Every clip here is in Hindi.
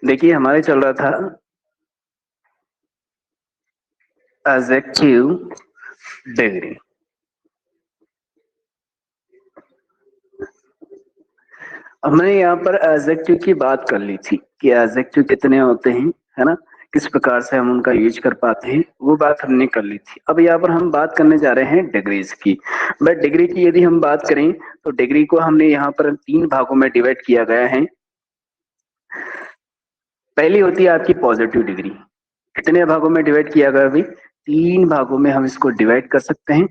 देखिए हमारे चल रहा था एडजेक्टिव डिग्री। हमने यहाँ पर एडजेक्टिव की बात कर ली थी कि एडजेक्टिव कितने होते हैं, है ना, किस प्रकार से हम उनका यूज कर पाते हैं, वो बात हमने कर ली थी। अब यहाँ पर हम बात करने जा रहे हैं डिग्रीज की। बट डिग्री की यदि हम बात करें तो डिग्री को हमने यहाँ पर 3 भागों में डिवाइड किया गया है। पहली होती है आपकी पॉजिटिव डिग्री। कितने भागों में डिवाइड किया गया अभी? 3 भागों में हम इसको डिवाइड कर सकते हैं।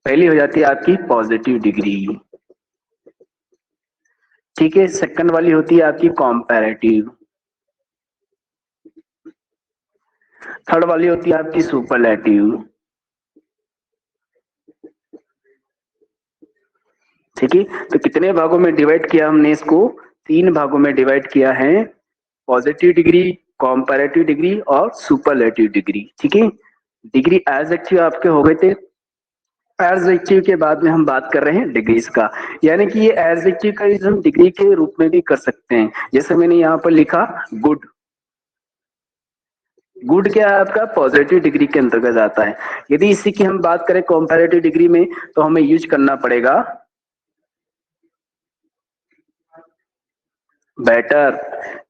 पहली हो जाती है आपकी पॉजिटिव डिग्री, ठीक है। सेकंड वाली होती है आपकी कॉम्पैरेटिव। थर्ड वाली होती है आपकी सुपरलेटिव, ठीक है। तो कितने भागों में डिवाइड किया हमने इसको? 3 भागों में डिवाइड किया है, पॉजिटिव डिग्री, कॉम्पैरेटिव डिग्री और सुपरलेटिव डिग्री, ठीक है। डिग्री एडजेक्टिव आपके हो गए थे। एडजेक्टिव के बाद में हम बात कर रहे हैं डिग्रीज का, यानी कि ये एडजेक्टिव का यूज हम डिग्री के रूप में भी कर सकते हैं। जैसे मैंने यहाँ पर लिखा गुड। गुड क्या है आपका? पॉजिटिव डिग्री के अंतर्गत आता है। यदि इसी की हम बात करें कॉम्पैरेटिव डिग्री में तो हमें यूज करना पड़ेगा बेटर,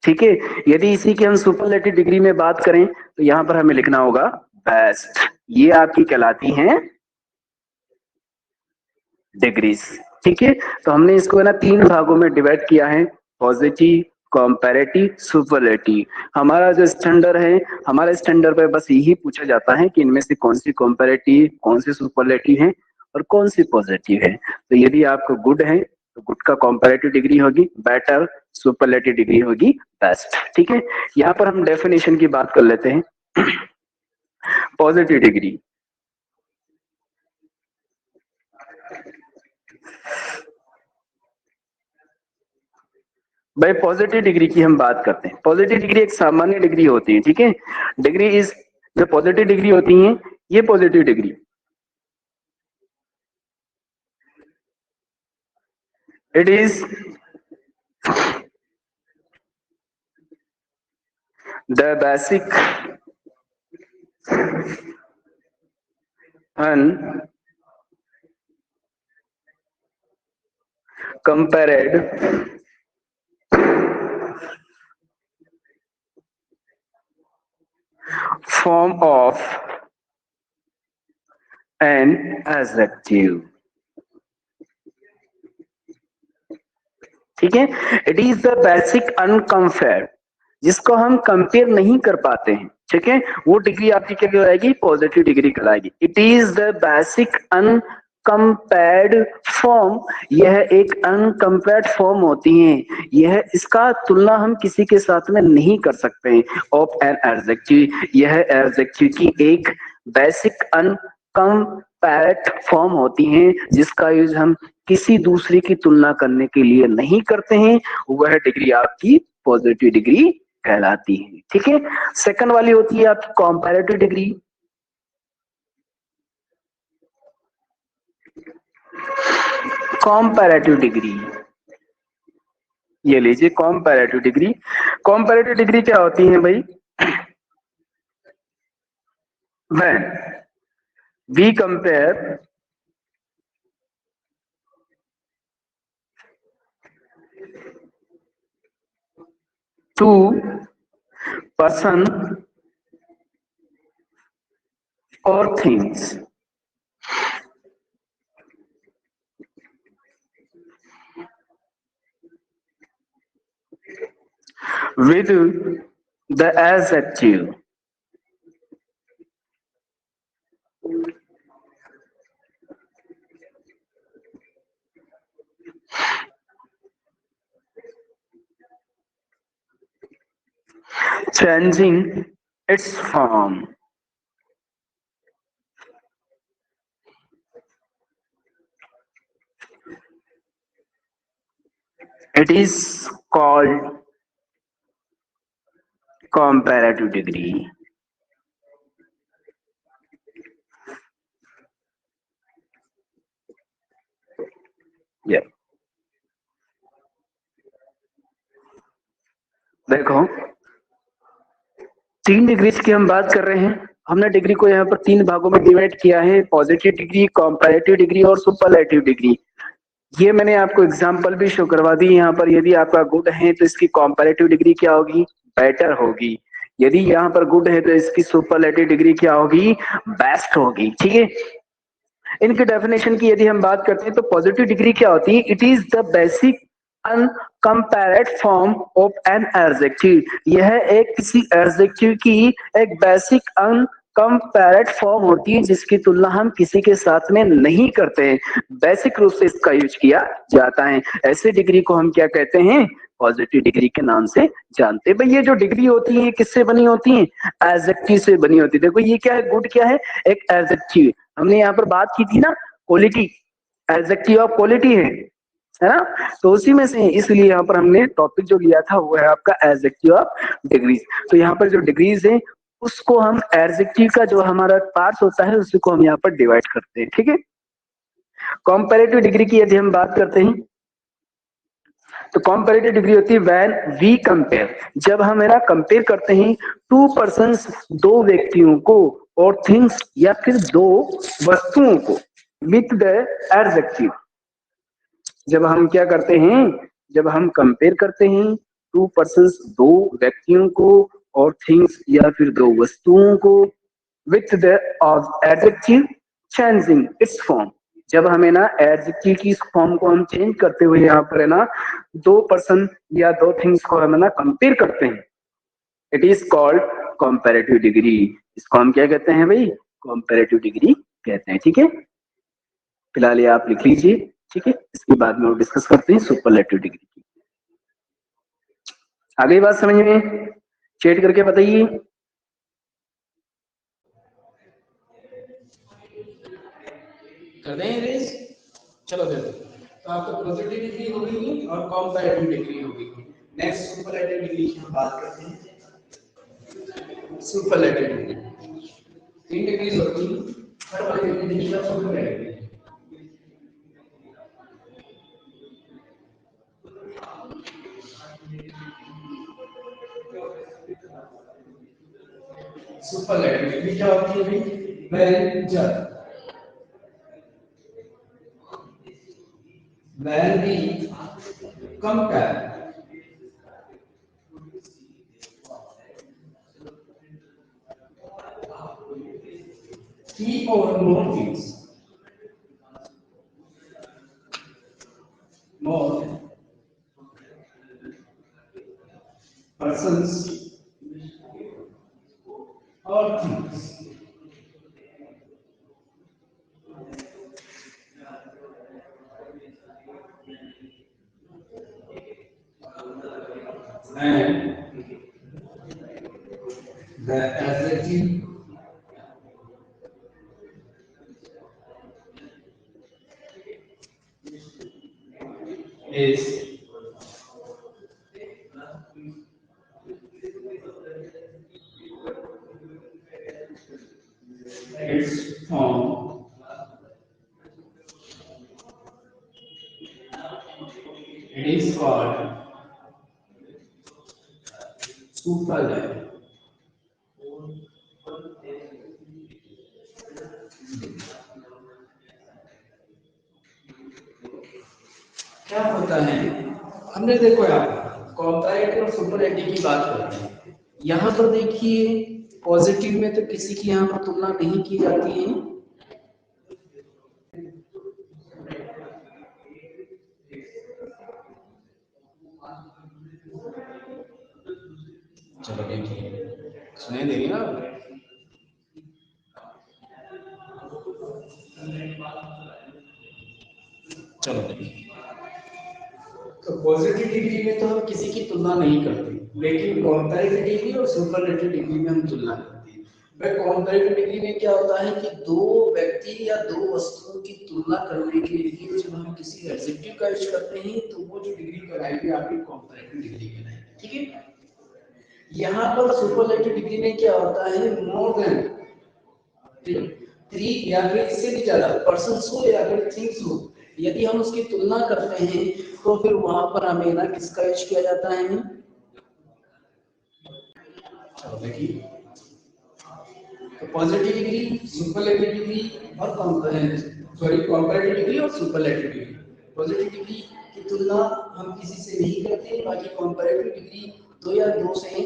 ठीक है। यदि इसी की हम सुपरलेटिव डिग्री में बात करें तो यहां पर हमें लिखना होगा बेस्ट। ये आपकी कहलाती हैं डिग्रीज, ठीक है। तो हमने इसको है ना 3 भागों में डिवाइड किया है, पॉजिटिव, कॉम्पैरेटिव, सुपरलेटिव। हमारा जो स्टैंडर्ड है, हमारे स्टैंडर्ड पे बस यही पूछा जाता है कि इनमें से कौन सी कॉम्पैरेटिव, कौन सी सुपरलेटिव है और कौन सी पॉजिटिव है। तो यदि आपको गुड है तो गुड का कॉम्पैरेटिव डिग्री होगी बेटर, सुपरलेटिव डिग्री होगी बेस्ट, ठीक है। यहाँ पर हम डेफिनेशन की बात कर लेते हैं। पॉजिटिव डिग्री, भाई पॉजिटिव डिग्री की हम बात करते हैं। पॉजिटिव डिग्री एक सामान्य डिग्री होती है, ठीक है। डिग्री इज, जो पॉजिटिव डिग्री होती है ये positive degree, it is the basic uncompared form of an adjective, ठीक है। It is the basic uncompared, जिसको हम कंपेयर नहीं कर पाते हैं, ठीक है, वो डिग्री आपकी क्या कहलाएगी? पॉजिटिव डिग्री कहलाएगी। It is the basic uncompared form, यह एक अनकंपेयर्ड फॉर्म होती है, यह इसका तुलना हम किसी के साथ में नहीं कर सकते हैं। ऑफ एन एडजेक्टिव, यह एडजेक्टिव की एक बेसिक अनकंपेयर्ड फॉर्म होती है जिसका यूज हम किसी दूसरे की तुलना करने के लिए नहीं करते हैं। वह डिग्री आपकी पॉजिटिव डिग्री कहलाती है, ठीक है। सेकंड वाली होती है आपकी कॉम्पैरेटिव डिग्री। कॉम्पैरेटिव डिग्री, ये लीजिए कॉम्पैरेटिव डिग्री। कॉम्पैरेटिव डिग्री क्या होती है भाई? When we compare two person और things with the adjective changing its form. It is called comparative degree. Yeah. देखो 3 डिग्रीज की हम बात कर रहे हैं। हमने डिग्री को यहाँ पर 3 भागों में डिवाइड किया है, पॉजिटिव डिग्री, कंपैरेटिव डिग्री और सुपरलेटिव डिग्री। ये मैंने आपको एग्जांपल भी शो करवा दी। यहाँ पर यदि आपका गुड है तो इसकी कंपैरेटिव डिग्री क्या होगी, बेटर होगी। यदि यहाँ पर गुड है तो इसकी सुपरलेटिव डिग्री क्या होगी, बेस्ट होगी। ठीक है, इनके डेफिनेशन की यदि हम बात करते हैं तो पॉजिटिव डिग्री क्या होती है, it is the basic uncompared form of an adjective. यह एक किसी एडजेक्टिव की एक बेसिक अनकंपेयर्ड फॉर्म होती है जिसकी तुलना हम किसी के साथ में नहीं करते हैं, बेसिक रूप से इसका यूज किया जाता है। ऐसे डिग्री को हम क्या कहते हैं, पॉजिटिव डिग्री के नाम से जानते हैं। भाई ये जो डिग्री होती है किससे बनी होती है, एडजेक्टिव से बनी होती है। देखो ये क्या है, गुड क्या है, एक एडजेक्टिव। हमने यहाँ पर बात की थी ना, क्वालिटी, एडजेक्टिव ऑफ क्वालिटी है ना, तो उसी में से इसलिए यहाँ पर हमने टॉपिक जो लिया था वो है आपका एडजेक्टिव ऑफ डिग्रीज। तो यहाँ पर जो डिग्रीज है उसको हम एडजेक्टिव का जो हमारा पार्ट होता है उसी को हम यहाँ पर डिवाइड करते हैं। ठीक है, कंपैरेटिव डिग्री की यदि हम बात करते हैं तो कंपैरेटिव डिग्री होती है व्हेन वी कंपेयर, जब हम है ना कंपेयर करते हैं टू पर्सन्स, दो व्यक्तियों को, और थिंग्स या फिर दो वस्तुओं को, विथ द एडजेक्टिव। जब हम क्या करते हैं, जब हम कंपेयर करते हैं टू पर्सन्स, दो व्यक्तियों को, और थिंग्स या फिर दो वस्तुओं को, with the adjective changing it's form. जब हमें ना एडजेक्टिव की फॉर्म को हम चेंज करते हुए यहाँ पर है ना दो पर्सन या दो थिंग्स को हम ना कंपेयर करते हैं, it is called comparative degree. इसको हम क्या कहते हैं भाई, कंपैरेटिव डिग्री कहते हैं। ठीक है, फिलहाल ये आप लिख लीजिए। ठीक है, इसके बाद में डिस्कस करते हैं सुपरलेटिव डिग्री की। आ गई बात समझ में, चेट करके बताइए। कर दें रेस, चलो फिर तो आपको पॉजिटिव डिग्री हो गई और कंपैरेटिव डिग्री हो गई। नेक्स्ट सुपरलेटिव डिग्री की हम बात करते हैं। सुपरलेटिव डिग्री 3 डिग्री होती है, हर वाली डिग्री का सुपरलेटिव। सुपरलेटिव डिग्री क्या होती है भाई, व्हेन जब when we compare three or more things, more persons or things, and the adjective is its form, it is called superlative. क्या होता है, हमने देखो यार कंपैरेटिव और सुपरलेटिव की बात कर रहे हैं। यहाँ पर देखिए पॉजिटिव में तो किसी की यहाँ पर तुलना नहीं की जाती है, चलो देखिए सुनाई दे रही ना, चलो देखिए तो पॉजिटिव डिग्री में तो हम किसी की तुलना नहीं करते, लेकिन कंपैरेटिव डिग्री और सुपरलेटिव डिग्री में हम तुलना करते हैं। वह कंपैरेटिव डिग्री में क्या होता है कि दो व्यक्ति या दो वस्तुओं की तुलना करने के लिए जब हम किसी एडजेक्टिव का यूज करते हैं तो वो जो डिग्री कहलाएगी आपकी कंपैरेटिव डिग्री कहलाएगी। ठीक है, यहाँ पर सुपरलेटिव डिग्री में क्या होता है, मोर देन 3 या फिर इससे भी ज्यादा पर्सन्स हो या फिर थिंग्स हो, यदि हम उसकी तुलना करते हैं तो फिर वहां पर हमें ना किसका यूज किया जाता है, देखिए, तो पॉजिटिव डिग्री, सुपरलेटिव डिग्री और कंपैरेटिव डिग्री और सुपरलेटिव डिग्री। पॉजिटिव डिग्री की तुलना हम किसी से नहीं करते, बाकी कंपैरेटिव डिग्री दो या दो से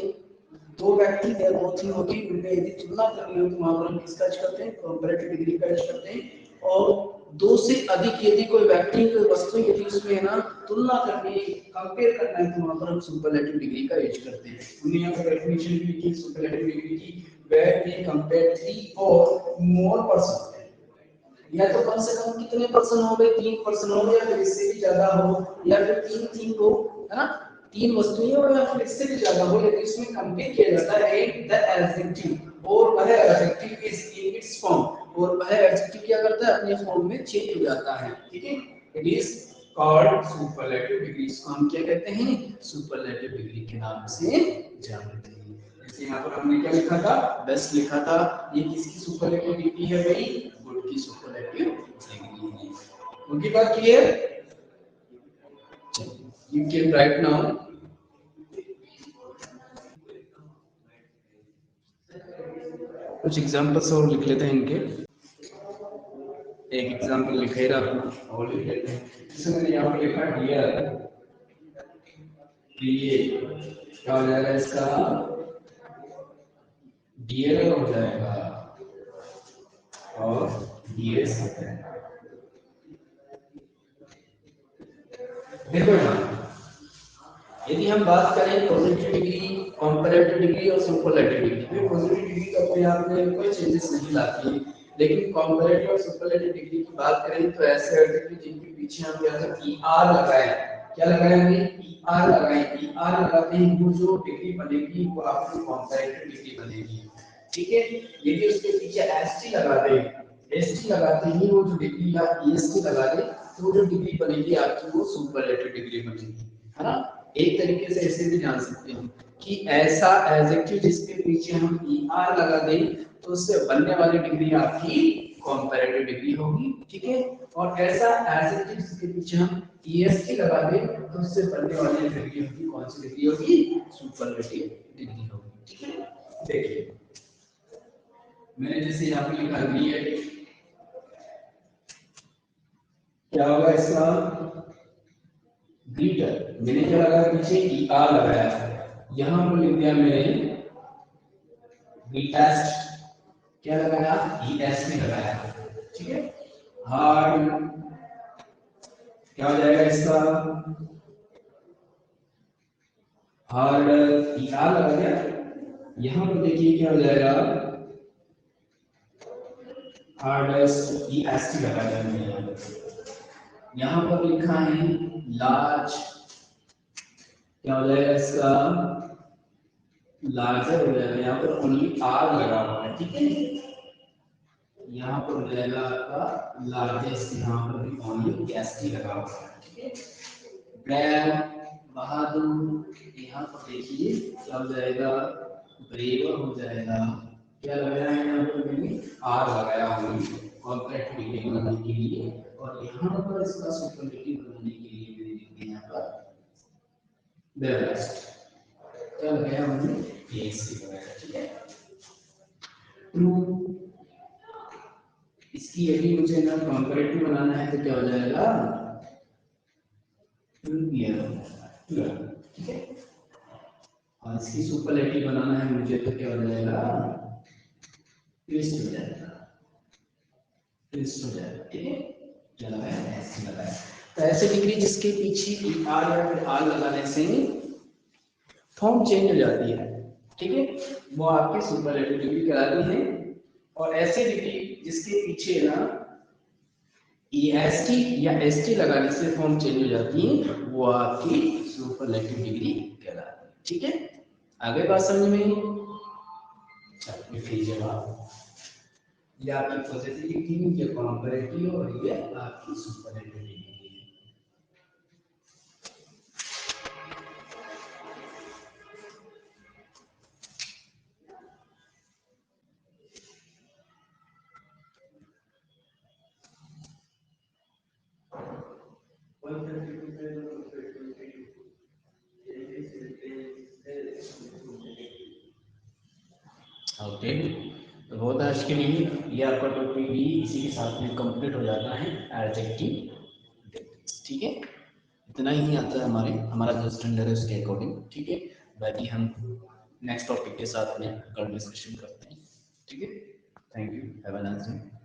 दो व्यक्ति या दो चीज होती है, उनमें यदि तुलना करनी हो तो वहां पर हम किसका यूज करते हैं, कंपैरेटिव डिग्री का यूज करते हैं। और दो से अधिक यदि कोई व्यक्ति कोई वस्तु यदि उसमें है ना तुलना करनी है, कंपेयर करना है, तो वहां पर हम सुपरलेटिव डिग्री का यूज करते हैं। हमने यहाँ पर डेफिनेशन भी लिखी सुपरलेटिव डिग्री की, where we compare 3 or more person, या तो कम से कम कितने पर्सन हो गए, 3 पर्सन हो या फिर इससे भी ज्यादा हो, या फिर 3 थिंग हो, है ना, 3 वस्तुएं हो या फिर इससे भी ज्यादा हो, यदि इसमें कंपेयर किया जाता है द एडजेक्टिव, और वह adjective is in its form, और वह एडजेक्टिव क्या करता है, अपने फॉर्म में चेंज हो जाता है। ठीक है, it is called superlative degree. इसको हम क्या कहते हैं, सुपरलेटिव डिग्री के नाम से जानते हैं। यहाँ पर हमने क्या लिखा था, बेस्ट लिखा था, ये किसकी सुपरलेटिव डिग्री है भाई, गुड की सुपरलेटिव डिग्री है। उनकी बात clear, you can write now. कुछ एग्जांपल्स और लिख लेते हैं इनके, एक एग्जांपल लिखे रहा अपना और लिख लेते हैं। जैसे मैंने यहाँ पर लिखा डियर, ये क्या हो जाएगा इसका, डियर हो जाएगा और डीएस हो जाएगा। देखो यहाँ यदि हम बात करें पॉजिटिव डिग्री, कंपैरेटिव डिग्री और सुपरलेटिव डिग्री में, पॉजिटिव डिग्री तो अपने आप में कोई चेंजेस नहीं लाती है, लेकिन कंपैरेटिव और सुपरलेटिव डिग्री की बात करें तो ऐसे एडजेक्टिव जिनके पीछे हम क्या करते हैं, आर लगाए, क्या लगाए हमने, आर लगाए, आर लगाते हैं, वो जो डिग्री बनेगी वो आपकी कंपैरेटिव डिग्री बनेगी। ठीक है, यदि उसके पीछे एसटी लगा दे, एसटी लगाते ही वो जो डिग्री या ईएसटी लगा दे तो वो जो डिग्री बनेगी आपकी वो सुपरलेटिव डिग्री बनेगी, है ना। एक तरीके से ऐसे भी जान सकते हैं कि ऐसा एडजेक्टिव जिसके पीछे हम ईआर लगा दें तो उससे बनने वाली डिग्री आपकी कंपैरेटिव डिग्री होगी। ठीक है, और ऐसा एडजेक्टिव जिसके पीछे हम ईएसटी लगा दें तो उससे बनने वाली डिग्री होगी, कौन सी डिग्री होगी, सुपरलेटिव डिग्री होगी। ठीक है, देखिए मैंने जैसे यहाँ पे लिखा है, क्या होगा इसका, ग्रीटर, मैंने क्या लगाया पीछे, ईआर लगाया, यहां पर लिख दिया मैंने ग्रीटेस्ट, क्या लगाया, ईएस में लगाया। ठीक है, हार्ड क्या हो जाएगा इसका, हार्ड ईआर लगा दिया, यहां पर देखिए क्या हो जाएगा, हार्डेस्ट ईएसटी लगा दिया मैंने। यहां पर लिखा है लार्ज, क्या हो जाएगा इसका, लार्जर हो जाएगा, यहाँ पर ओनली आर लगा हुआ है। ठीक है, यहाँ पर हो जाएगा आपका लार्जेस्ट, यहाँ पर भी ओनली एसटी लगा हुआ है। ठीक है, ब्रेव, बहादुर, यहाँ पर देखिए क्या हो जाएगा, ब्रेवर हो जाएगा, क्या लगाया है यहाँ पर मैंने, आर लगाया ओनली कंपैरेटिव डिग्री बनाने के लिए, और यहाँ पर इसका सुपरलेटिव बनाने के लिए मैंने लिख दिया यहाँ पर बेस्ट, क्या लगाया हमने, एएससी लगाया। ठीक है, ट्रू, इसकी यदि मुझे ना कंपैरेटिव बनाना है तो क्या हो जाएगा, ठीक है, और इसकी सुपरलेटिव बनाना है मुझे तो क्या हो जाएगा, ट्विस्ट हो जाएगा, ट्विस्ट हो जाएगा। ठीक है, क्या लगाया, ऐसे लगाया। तो ऐसे डिग्री जिसके पीछे आर या फिर आर लगाने से फॉर्म चेंज हो जाती है। ठीक है, वो आपकी सुपरलेटिव डिग्री कहलाती है। और ऐसे डिग्री जिसके पीछे ना एसटी या एसटी लगाने से फॉर्म चेंज हो जाती है, वो आपकी सुपरलेटिव डिग्री कहलाती है। ठीक है, आगे बात समझ में, चलिए फिर जवाब, ये आपकी पॉजिटिव डिग्री, ये कंपैरेटिव और ये आपकी सुपरलेटिव डिग्री। ओके, तो बहुत आज के लिए ये आपका टॉपिक भी इसी के साथ में कंप्लीट हो जाता है, एडजेक्टिव। ठीक है, इतना ही आता है हमारा जो स्टैंडर्ड है उसके अकॉर्डिंग। ठीक है, बाकी हम नेक्स्ट टॉपिक के साथ में कल डिस्कशन करते हैं। ठीक है, thank you, have a nice day.